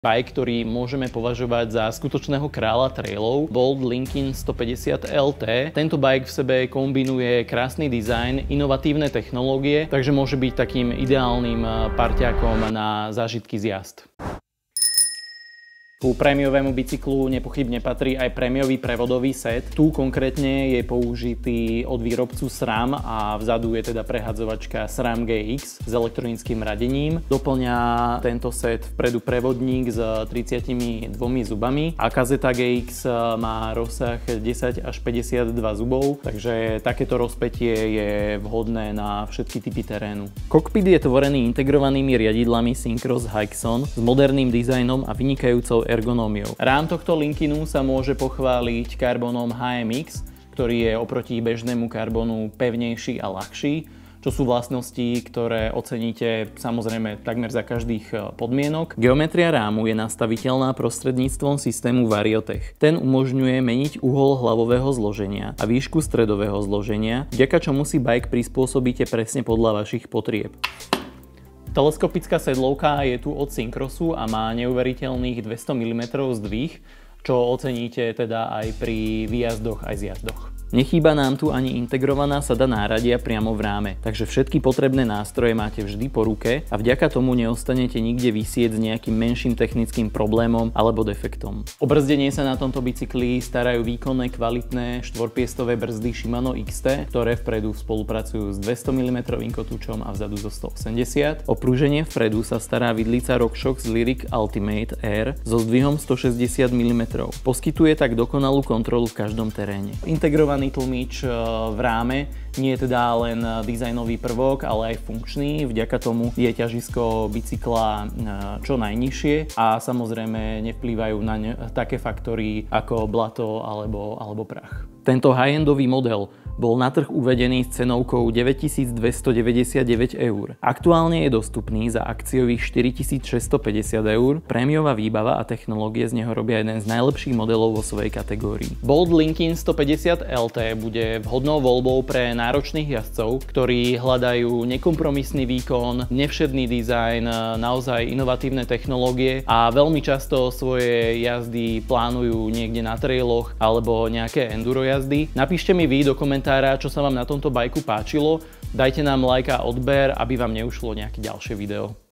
Bike, ktorý môžeme považovať za skutočného kráľa trailov, Bolt Lincoln 150 LT. Tento bike v sebe kombinuje krásny dizajn, inovatívne technológie, takže môže byť takým ideálnym parťákom na zážitky z jazd. Ku prémiovému bicyklu nepochybne patrí aj prémiový prevodový set. Tu konkrétne je použitý od výrobcu SRAM a vzadu je teda prehadzovačka SRAM GX s elektronickým radením. Doplňa tento set vpredu prevodník s 32 zubami a kazeta GX má rozsah 10 až 52 zubov, takže takéto rozpätie je vhodné na všetky typy terénu. Kokpit je tvorený integrovanými riadidlami Syncros Hixon s moderným dizajnom a vynikajúcou ergonómiou. Rám tohto Lincolnu sa môže pochváliť karbonom HMX, ktorý je oproti bežnému karbonu pevnejší a ľahší, čo sú vlastnosti, ktoré oceníte samozrejme takmer za každých podmienok. Geometria rámu je nastaviteľná prostredníctvom systému Variotech. Ten umožňuje meniť uhol hlavového zloženia a výšku stredového zloženia, vďaka čomu si bike prispôsobíte presne podľa vašich potrieb. Teleskopická sedlovka je tu od Syncrosu a má neuveriteľných 200 mm zdvih, čo oceníte teda aj pri výjazdoch aj zjazdoch. Nechýba nám tu ani integrovaná sada náradia priamo v ráme, takže všetky potrebné nástroje máte vždy po ruke a vďaka tomu neostanete nikde visieť s nejakým menším technickým problémom alebo defektom. O brzdenie sa na tomto bicykli starajú výkonné, kvalitné štvorpiestové brzdy Shimano XT, ktoré vpredu spolupracujú s 200 mm kotúčom a vzadu so 180. O prúženie vpredu sa stará vidlica RockShox Lyric Ultimate Air so zdvihom 160 mm. Poskytuje tak dokonalú kontrolu v každom teréne. Integrovaný tlmič v ráme nie je teda len dizajnový prvok, ale aj funkčný. Vďaka tomu je ťažisko bicykla čo najnižšie a samozrejme nevplývajú na také faktory ako blato alebo prach. Tento high-endový model bol na trh uvedený s cenovkou 9299 €. Aktuálne je dostupný za akciových 4650 €. Prémiová výbava a technológie z neho robia jeden z najlepších modelov vo svojej kategórii. Bolt Lincoln 150 LT bude vhodnou voľbou pre náročných jazdcov, ktorí hľadajú nekompromisný výkon, nevšedný dizajn, naozaj inovatívne technológie a veľmi často svoje jazdy plánujú niekde na trailoch alebo nejaké enduro jazdy. Napíšte mi vy do komentára, čo sa vám na tomto bajku páčilo. Dajte nám like a odber, aby vám neušlo nejaké ďalšie video.